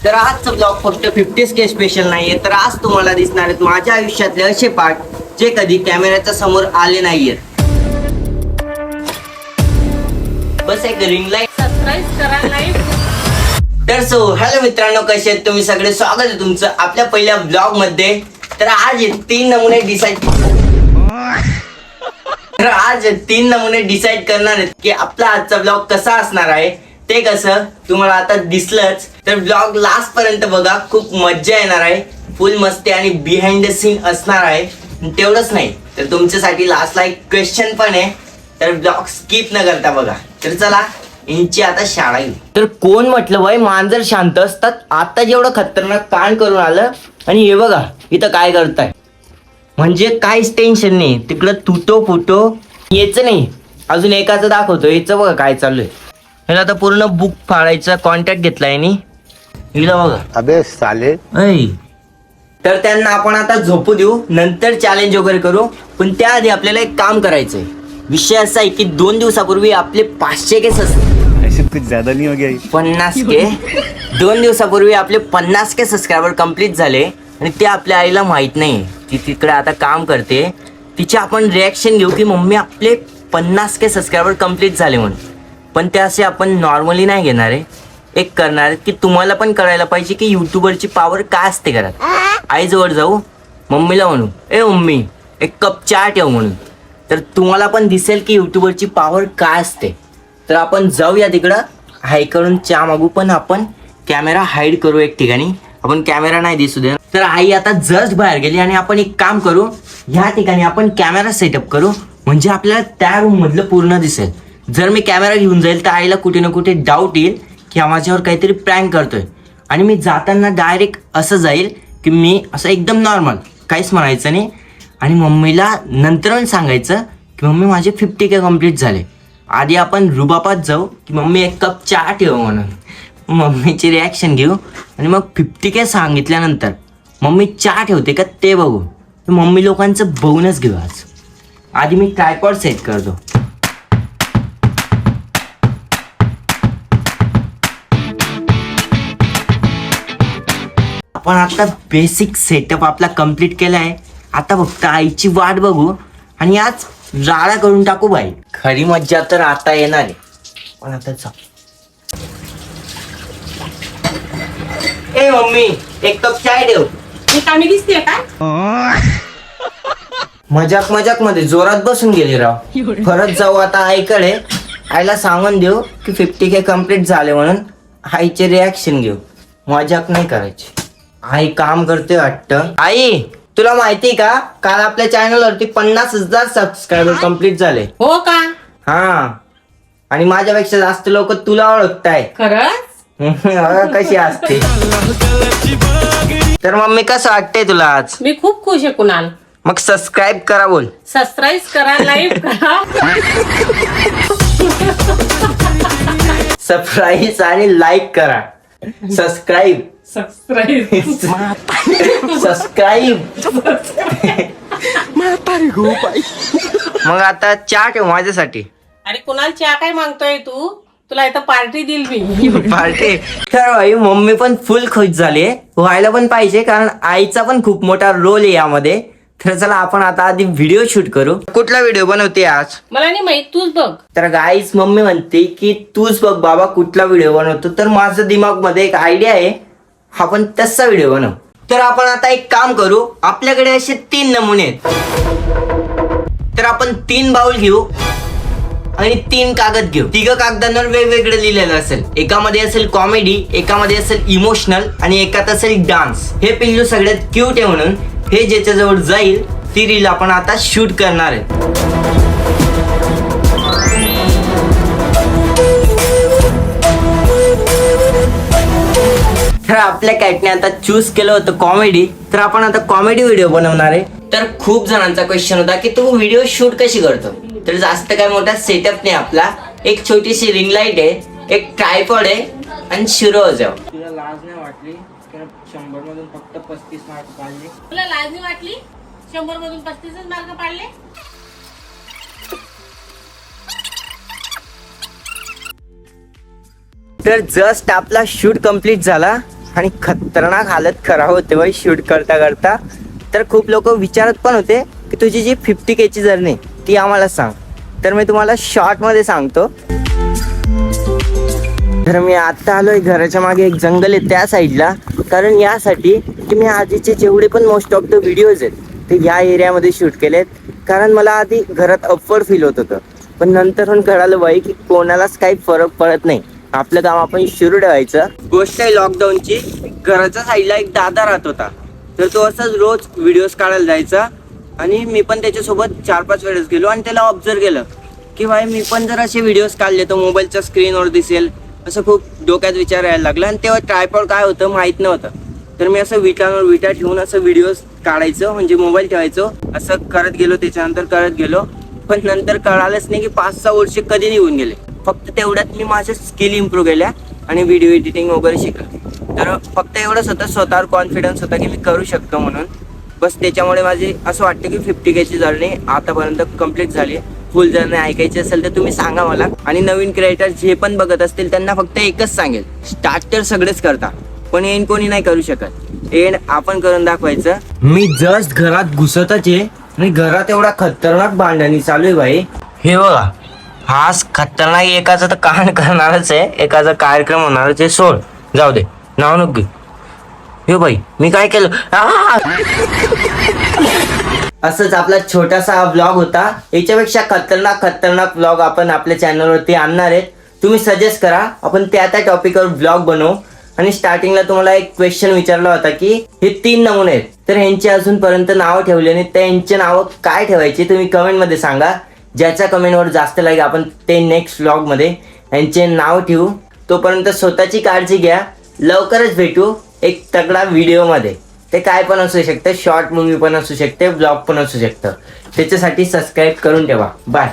तर आजचा ब्लॉग फक्त 50K स्पेशल नाहीये, तर आज तुम्हाला दिसणार आहेत माझ्या आयुष्यातले असे पार्ट जे कधी कॅमेऱ्याच्या समोर आले नाहीयेत. बस एक रिंग लाईट सबस्क्राइब करा, लाईक. तर हॅलो मित्रांनो, कसे आहेत तुम्ही सगळे? स्वागत आहे तुमचं आपल्या पहिल्या ब्लॉग मध्ये. तर आज 3 नमुने डिसाईड करणार आहेत की आपला आजचा ब्लॉग कसा असणार आहे. ते कसं तुम्हाला आता दिसलंच, तर ब्लॉग लास्ट पर्यंत बघा, खूप मज्जा येणार आहे. फुल मस्ती आणि बिहाइंड द सीन असणार आहे. तेवढंच नाही तर तुमच्यासाठी लास्टला एक क्वेश्चन पण आहे, तर ब्लॉग स्किप न करता बघा. तर चला यांची आता शाळा येऊ. तर कोण म्हटलं बाई मांजर शांत असतात, आता जेवढं खतरनाक कांड करून आलं. आणि हे बघा इथं काय करताय, म्हणजे काहीच टेन्शन नाही. तिकडं तुटो फुटो याचं नाही. अजून एकाचं दाखवतो, याचं बघा काय चालू आहे. ह्याला आता पूर्ण बुक फाडायचा कॉन्टॅक्ट घेतलाय नी हिला बघा. अबे साले. ऐ तर त्यांना आपण आता झोपू देऊ, नंतर चॅलेंज वगैरे करू. पण त्याआधी आपल्याला एक काम करायचंय. विषय असा आहे की 2 दिवसापूर्वी आपले 500K ऐसे कुछ ज्यादा नहीं हो गया? 50K 2 दिवसापूर्वी आपले 50K सबस्क्रायबर कंप्लीट झाले. आणि ते आपल्या आईला माहित नाही, ती तिकडे आता काम करते. तिची आपण रिॲक्शन घेऊ की मम्मी आपले 50K सबस्क्रायबर कंप्लीट झाले म्हणून. पण ते असे आपण नॉर्मली नाही घेणार आहे. एक करणार आहे की तुम्हाला पण कळायला पाहिजे की यूट्यूबरची पॉवर काय असते घरात. आईजवळ जाऊ, मम्मीला म्हणू ए मम्मी एक कप चहा ठेव म्हणून. तर तुम्हाला पण दिसेल की यूट्यूबरची पॉवर काय असते. तर आपण जाऊया तिकडं, हाय करून चहा मागू. पण आपण कॅमेरा हाईड करू एक ठिकाणी, आपण कॅमेरा नाही दिसू दे. तर आई आता जस्ट बाहेर गेली आणि आपण एक काम करू, ह्या ठिकाणी आपण कॅमेरा सेटअप करू, म्हणजे आपल्याला त्या रूम मधलं पूर्ण दिसेल. जर मी कॅमेरा घेऊन जाईल तर आईला कुठे ना कुठे डाऊट येईल की हा माझ्यावर काहीतरी प्रँक करतोय. आणि मी जाताना डायरेक्ट असं जाईल की मी असं एकदम नॉर्मल, काहीच म्हणायचं नाही. आणि मम्मीला नंतर सांगायचं की मम्मी माझे 50K कंप्लीट झाले. आधी आपण रुबाबात जाऊ की मम्मी एक कप चहा ठेव म्हणून. मम्मीची रिॲक्शन घेऊ आणि मग 50K सांगितल्यानंतर मम्मी चहा ठेवते का ते बघू. तर मम्मी लोकांचं बघूनच घेऊ आज. आधी मी ट्रायपॉड सेट करतो. आपण आता बेसिक सेटअप आपला कंप्लीट केला आहे. आता फक्त आईची वाट बघू आणि आज राडा करून टाकू बाई. खरी मज्जा तर आता येणार आहे. पण आता जा. ए मम्मी एक कप चाय ठेव. मी कामी दिसते का? मजाक मध्ये जोरात बसून गेली राव. परत जाऊ आता आईकडे, आईला सांगून देऊ की 50K कंप्लीट झाले म्हणून. आईचे रिॲक्शन घेऊ, मजाक नाही करायची. आई काम करते वाटतं. आई तुला माहितीये का, काल आपल्या चॅनल वरती 50,000 सबस्क्रायबर कंप्लीट झाले. हो का? हा, आणि माझ्यापेक्षा जास्त लोक तुला ओळखताय. खरंच? कशी असते. तर मम्मी कसं वाटतंय तुला आज? मी खूप खुश आहे कुणाल. मग सबस्क्राईब करा बोल. सबस्क्राईब करा, लाईक करा. सबस्क्राईब आणि लाईक करा. Subscribe subscribe. मग आता चहा ठेव माझ्यासाठी. अरे कुणाल चहा काय मागतोय तू? तुला इथं पार्टी देईल मी. पार्टी. तर भाई मम्मी पण फुल खुश झाली. व्हायला पण पाहिजे, कारण आईचा पण खूप मोठा रोल आहे यामध्ये. तर चला आपण आता आधी व्हिडिओ शूट करू. कुठला व्हिडिओ बनवते आज? मला नाही माहित, तूच बघ. तर गाईज मम्मी म्हणते की तूच बघ बाबा कुठला व्हिडिओ बनवतो. तर माझं दिमाग मध्ये एक आयडिया आहे, आपण तसा व्हिडिओ बनव. तर आपण आता एक काम करू, आपल्याकडे असे 3 नमुने आहेत. तर आपण 3 बाउल घेऊ आणि 3 कागद घेऊ. 3 कागदांवर वेगवेगळं लिहिलेलं असेल. एकामध्ये असेल कॉमेडी, एकामध्ये असेल इमोशनल आणि एकात असेल डान्स. हे पिल्लू सगळ्यात क्यूट आहे म्हणून हे ज्याच्याजवळ जाईल ती रील आपण आता शूट करणार आहे. तर आपल्या कॅटने आता चूज केलं होतं कॉमेडी. तर आपण आता कॉमेडी व्हिडिओ बनवणार आहे. तर खूप जणांचा क्वेश्चन होता की तू व्हिडिओ शूट कशी करतो. तर जास्त काय मोठा सेटअप नाही आपला. एक छोटीशी रिंग लाईट आहे, एक ट्रायपॉड आहे आणि शिरो वाजव. तुला लाज नाही वाटली? 100 मधून फक्त 35 मार्क पाडले. तुला लाज नाही वाटली? 100 मधून 35 मार्क पाडले. तर जस्ट आपला शूट कंप्लीट झाला आणि खतरनाक हालत खराब होते बाई शूट करता करता. तर खूप लोक विचारत पण होते की तुझी जी 50K ची जर्नी ती आम्हाला सांग. तर मी तुम्हाला शॉर्टमध्ये सांगतो. तर मी आत्ता आलोय घराच्या मागे एक जंगल आहे त्या साईडला, कारण यासाठी की मी आधीचे जेवढे पण मोस्ट ऑफ द व्हिडिओज आहेत ते या एरियामध्ये शूट केलेत. कारण मला आधी घरात अपवर्ड फील होत होतं, पण नंतर कळालं बाई की कोणालाच काही फरक पडत नाही, आपलं काम आपण सुरू ठेवायचं. गोष्ट आहे लॉकडाऊनची. घराच्या साईडला एक दादा राहत होता, तर तो असंच रोज व्हिडिओज काढायला जायचा आणि मी पण त्याच्यासोबत 4-5 वेळेस गेलो आणि त्याला ऑब्झर्व केलं की भाई मी पण जर असे व्हिडिओज काढले तर मोबाईलच्या स्क्रीनवर दिसेल, असं खूप डोक्यात विचार यायला लागला. आणि तेव्हा ट्रायपॉड काय होतं माहीत नव्हतं, तर मी असं विटांवर विटा ठेवून असं व्हिडिओज काढायचं, म्हणजे मोबाईल ठेवायचो, असं करत गेलो. त्याच्यानंतर करत गेलो, पण नंतर कळालंच नाही की 5-6 वर्ष कधी निघून गेले. फक्त तेवढ्यात मी माझ्या स्किल इम्प्रूव्ह केल्या आणि व्हिडिओ एडिटिंग वगैरे शिकलो. तर फक्त एवढंच होतं, स्वतःवर कॉन्फिडन्स होता की मी करू शकतो म्हणून. बस त्याच्यामुळे माझे असं वाटतं की 50K ची जर्नी आतापर्यंत कंप्लीट झाली. फुल जर्नी ऐकायची असेल तर तुम्ही सांगा मला. आणि नवीन क्रिएटर जे पण बघत असतील त्यांना फक्त एकच सांगेल, स्टार्ट तर सगळेच करता पण एंड कोणी नाही करू शकत, एंड आपण करून दाखवायचं. मी जस्ट घरात घुसतच आहे आणि घरात एवढा खतरनाक भांडणी चालू आहे भाई. हे बघा, हा खतरनाक एकाचा तर कांड करणारच आहे, एकाचा कार्यक्रम होणारच आहे. सोड, जाऊ दे, नाव नको घेऊ. हे भाई मी काय केलं. असंच आपला छोटासा हा ब्लॉग होता. याच्यापेक्षा खतरनाक ब्लॉग आपण आपल्या चॅनलवरती आणणार आहेत. तुम्ही सजेस्ट करा, आपण त्या टॉपिकवर ब्लॉग बनवू. आणि स्टार्टिंगला तुम्हाला एक क्वेश्चन विचारला होता की हे 3 नमुने आहेत, तर ह्यांची अजूनपर्यंत नावं ठेवली नाही, तर यांचे नावं काय ठेवायची तुम्ही कमेंटमध्ये सांगा. ज्याच्या कमेंटवर जास्त लाईक आपण ते नेक्स्ट व्लॉगमध्ये यांचे नाव ठेवू. तोपर्यंत स्वतःची काळजी घ्या. लवकरच भेटू एक तगडा व्हिडिओमध्ये. ते काय पण असू शकतं, शॉर्ट मूवी पण असू शकते, ब्लॉग पण असू शकतं. त्याच्यासाठी सबस्क्राईब करून ठेवा. बाय.